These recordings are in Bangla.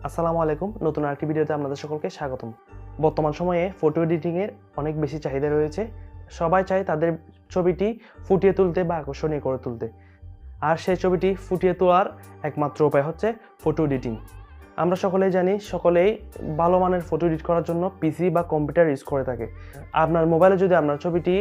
আসসালামু আলাইকুম। নতুন আরেকটি ভিডিওতে আপনাদের সকলকে স্বাগতম। বর্তমান সময়ে ফটো এডিটিং এর অনেক বেশি চাহিদা রয়েছে। সবাই চায় তাদের ছবিটি ফুটিয়ে তুলতে বা আকর্ষণীয় করে তুলতে। আর সেই ছবিটি ফুটিয়ে তোলার একমাত্র উপায় হচ্ছে ফটো এডিটিং। আমরা সকলেই জানি, সকলেই ভালো মানের ফটো এডিট করার জন্য পিসি বা কম্পিউটার ইউজ করে থাকে। আপনার মোবাইলে যদি আপনার ছবিটি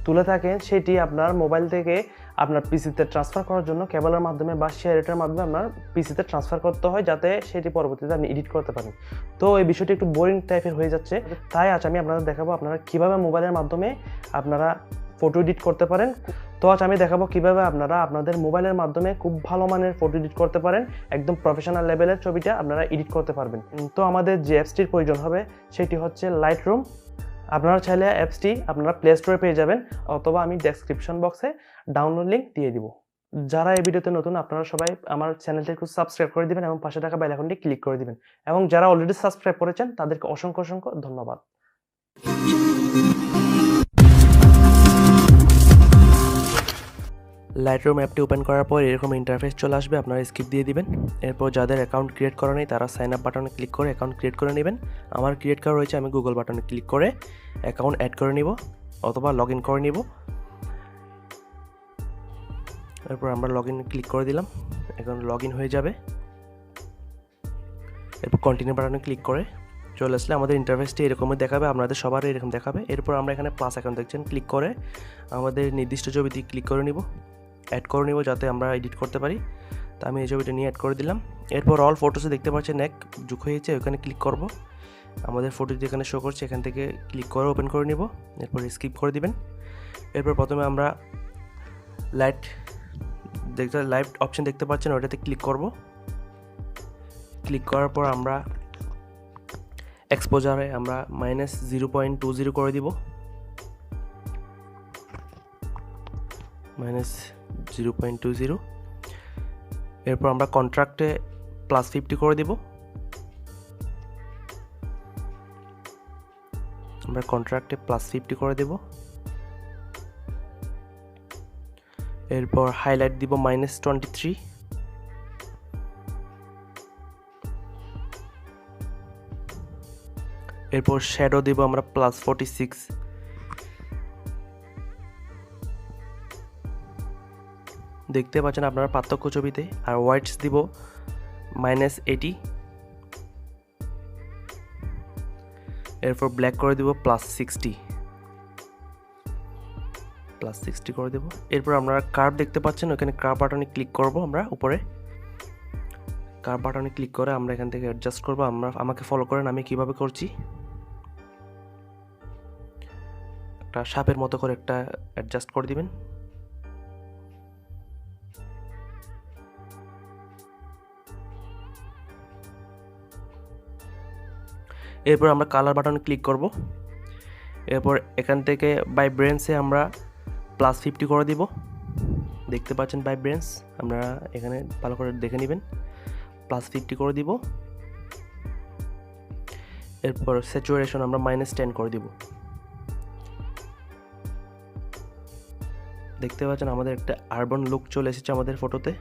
তুলে থাকেন, সেটি আপনার মোবাইল থেকে আপনার পিসিতে ট্রান্সফার করার জন্য কেবলের মাধ্যমে বা শেয়ার এটার মাধ্যমে আপনার পিসিতে ট্রান্সফার করতে হয়, যাতে সেটি পরবর্তীতে আপনি এডিট করতে পারেন। তো এই বিষয়টি একটু বোরিং টাইপের হয়ে যাচ্ছে, তাই আজ আমি আপনাদের দেখাবো আপনারা কীভাবে মোবাইলের মাধ্যমে আপনারা ফটো এডিট করতে পারেন। তো আজ আমি দেখাবো কিভাবে আপনারা আপনাদের মোবাইলের মাধ্যমে খুব ভালো মানের ফটো এডিট করতে পারেন, একদম প্রফেশনাল লেভেলের ছবিটা আপনারা এডিট করতে পারবেন। তো আমাদের যে অ্যাপসটির প্রয়োজন হবে সেটি হচ্ছে লাইটরুম। আপনারা চাইলে অ্যাপসটি আপনারা প্লে স্টোরে পেয়ে যাবেন, অথবা আমি ডেসক্রিপশন বক্সে ডাউনলোড লিঙ্ক দিয়ে দিব। যারা এই ভিডিওতে নতুন, আপনারা সবাই আমার চ্যানেলটি একটু সাবস্ক্রাইব করে দিবেন এবং পাশে থাকা বেল আইকনটি ক্লিক করে দিবেন, এবং যারা অলরেডি সাবস্ক্রাইব করেছেন তাদেরকে অসংখ্য অসংখ্য ধন্যবাদ। লাইটরুম অ্যাপটি ওপেন করার পর এরকম ইন্টারফেস চলে আসবে, আপনারা স্কিপ দিয়ে দিবেন। এরপর যাদের অ্যাকাউন্ট ক্রিয়েট করা নেই তারা সাইন আপ বাটনে ক্লিক করে অ্যাকাউন্ট ক্রিয়েট করে নেবেন। আমার ক্রিয়েট করা রয়েছে, আমি গুগল বাটনে ক্লিক করে অ্যাকাউন্ট অ্যাড করে নিব অথবা লগ ইন করে নিব। এরপর আমরা লগ ইন ক্লিক করে দিলাম, এখন লগ ইন হয়ে যাবে। এরপর কন্টিনিউ বাটনে ক্লিক করে চলে আসলে আমাদের ইন্টারফেসটি এরকমই দেখাবে, আপনাদের সবারই এরকম দেখাবে। এরপর আমরা এখানে প্লাস অ্যাকাউন্ট দেখছেন, ক্লিক করে আমাদের নির্দিষ্ট ছবিটি ক্লিক করে নিব, অ্যাড করে নিব যাতে আমরা এডিট করতে পারি। তো আমি এই ছবিটা নিয়ে অ্যাড করে দিলাম। এরপর অল ফটোসে দেখতে পাচ্ছেন এক যোগ হয়েছে, ওখানে ক্লিক করব। আমাদের ফটো যেখানে শো করছে এখান থেকে ক্লিক করে ওপেন করে নিব, এরপর স্কিপ করে দিবেন। এরপর প্রথমে আমরা লাইট অপশন দেখতে পাচ্ছেন, ওটাতে ক্লিক করব। ক্লিক করার পর আমরা এক্সপোজারে আমরা -0.20 করে দিব, -0.20। এরপর আমরা কন্ট্রাক্টে +50 করে দিব, আমরা কন্ট্রাক্টে +50 করে দেব। এরপর হাইলাইট দিব -23। এরপর শ্যাডো দিব আমরা +46। দেখতে পাচ্ছেন আপনারা পার্থক্য ছবিতে। আর হোয়াইটস দিব -80। এরপর ব্ল্যাক করে দিব +60 করে দেব। এরপর আমরা কার্ভ দেখতে পাচ্ছেন, ওখানে কার্ভ বাটনে ক্লিক করব। আমরা উপরে কার্ভ বাটনে ক্লিক করে আমরা এখান থেকে অ্যাডজাস্ট করব। আমাকে ফলো করেন আমি কিভাবে করছি। একটা সাপের মতো করে একটা অ্যাডজাস্ট করে দিবেন। এরপর আমরা কালার বাটনে ক্লিক করব। এরপর এখান থেকে ভাইব্রেন্সে আমরা +50 করে দিব। দেখতে পাচ্ছেন ভাইব্রেন্স, আপনারা এখানে ভালো করে দেখে নেবেন। +50 করে দিব। এরপর স্যাচুরেশন আমরা -10 করে দিব। দেখতে পাচ্ছেন আমাদের একটা আরবান লুক চলে এসেছে আমাদের ফটোতে।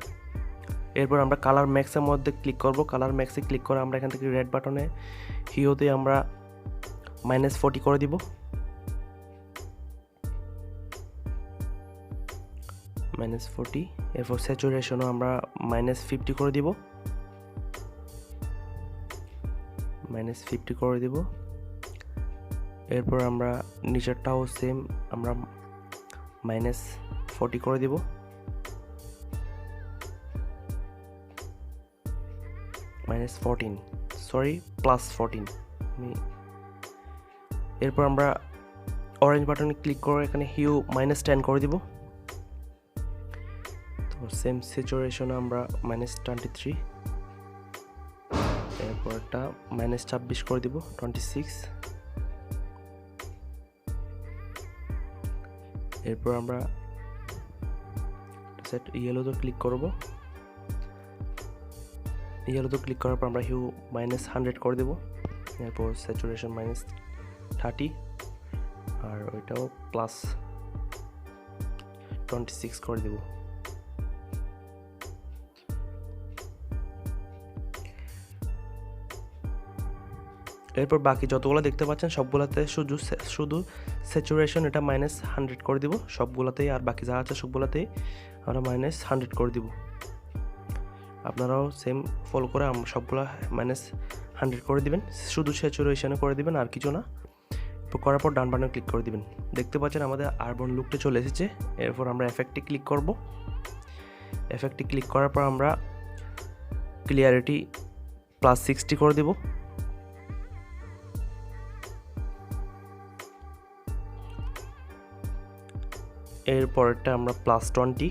এরপর আমরা কালার ম্যাক্সের মধ্যে ক্লিক করব। কালার ম্যাক্সে ক্লিক করে আমরা এখান থেকে রেড বাটনে হিওতে আমরা -40 করে দিব। -40। এরপর স্যাচুরেশনও আমরা -50 করে দিব, -50 করে দিব। এরপর আমরা নিচেরটাও সেম আমরা -40 করে দিব। +14। এরপর আমরা অরেঞ্জ বাটনে ক্লিক করে এখানে হিউ -10 করে দিব। তো সেম স্যাচুরেশন আমরা -23। এরপরটা -26 করে দিব, 26। এরপর আমরা সেট ইয়েলোতে ক্লিক করব। ইয়েলোতে ক্লিক করার পর আমরা হিউ -100 করে দেব। এরপর স্যাচুরেশন -30, আর ওইটাও +26 করে দেব। এরপর বাকি যতগুলো দেখতে পাচ্ছেন সবগুলোতে শুধু স্যাচুরেশন এটা -100 করে দিব সবগুলোতেই, আর বাকি যা আছে সবগুলোতেই আমরা -100 করে দিব। আপনারাও সেম ফলো করে সবগুলো -100 করে দিবেন, শুধু স্যাচুরেশনে করে দিবেন আর কিছু না। করার পর ডান বাটনে ক্লিক করে দিবেন। দেখতে পাচ্ছেন আমাদের আরবান লুকটা চলে এসেছে। এরপর আমরা এফেক্টে ক্লিক করব। এফেক্টে ক্লিক করার পর আমরা ক্লিয়ারিটি +60 করে দেব। এরপরটা আমরা +20,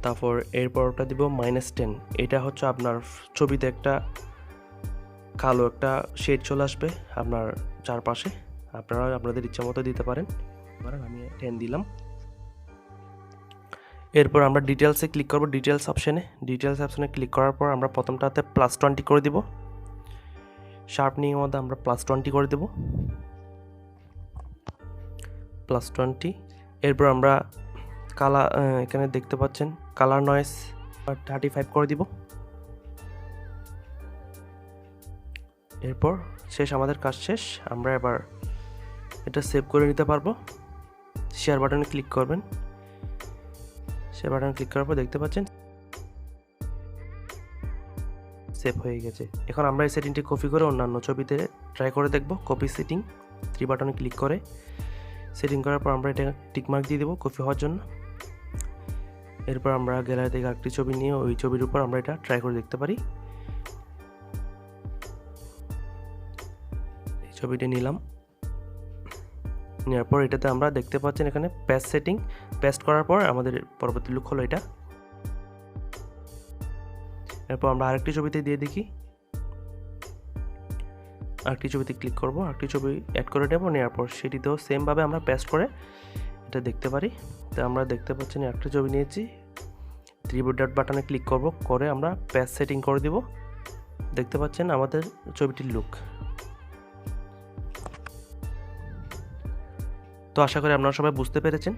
তারপর এরপরটা দিব -10। এটা হচ্ছে আপনার ছবিতে একটা কালো একটা শেড চলে আসবে আপনার চারপাশে, আপনারা আপনাদের ইচ্ছা মতো দিতে পারেন। আমি 10 দিলাম। এরপর আমরা ডিটেলসে ক্লিক করব। ডিটেলস অপশনে ক্লিক করার পর আমরা প্রথমটাতে +20 করে দিব। শার্পনিংয়ের মধ্যে আমরা +20 করে দেব, +20। এরপর আমরা কালার, এখানে দেখতে পাচ্ছেন কালার নয়েজ 35 করে দিব। এরপর আমাদের কাজ শেষ। আমরা এবার এটা সেভ করে নিতে পারবো। শেয়ার বাটনে ক্লিক করবেন। শেয়ার বাটনে ক্লিক করার পর দেখতে পাচ্ছেন সেভ হয়ে গেছে। এখন আমরা এই সেটিংটি কপি করে অন্যান্য ছবিতে ট্রাই করে দেখব। কপি সেটিং 3 বাটনে ক্লিক করে সেটিং করার পর আমরা এটা টিকমার্ক দিয়ে দেবো কপি হওয়ার জন্য। এরপর আমরা গ্যালারি থেকে আরেকটি ছবি নিয়ে ওই ছবির উপর আমরা এটা ট্রাই করে দেখতে পারি। এই ছবিটি নিলাম, নেওয়ার পর এটাতে আমরা দেখতে পাচ্ছেন এখানে পেস্ট সেটিং, পেস্ট করার পর আমাদের পরবর্তী লুক হলো এটা। এরপর আমরা আরেকটি ছবিতে দিয়ে দেখি, আরেকটি ছবিতে ক্লিক করব, আরেকটি ছবি অ্যাড করে নেব। নেওয়ার পর সেটিতেও সেমভাবে আমরা পেস্ট করে এটা দেখতে পারি। তো আমরা দেখতে পাচ্ছেন একটা ছবি নিয়েছি, 3 ডট বাটনে ক্লিক করব, করে আমরা পেস্ট সেটিং করে দিব। দেখতে পাচ্ছেন আমাদের ছবিটির লুক। তো আশা করি আপনারা সবাই বুঝতে পেরেছেন।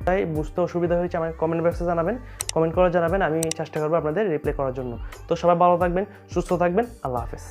তাই বুঝতে অসুবিধা হয়েছে আমাকে কমেন্ট বক্সে জানাবেন, কমেন্ট করে জানাবেন, আমি চেষ্টা করবো আপনাদের রিপ্লাই করার জন্য। তো সবাই ভালো থাকবেন, সুস্থ থাকবেন, আল্লাহ হাফেজ।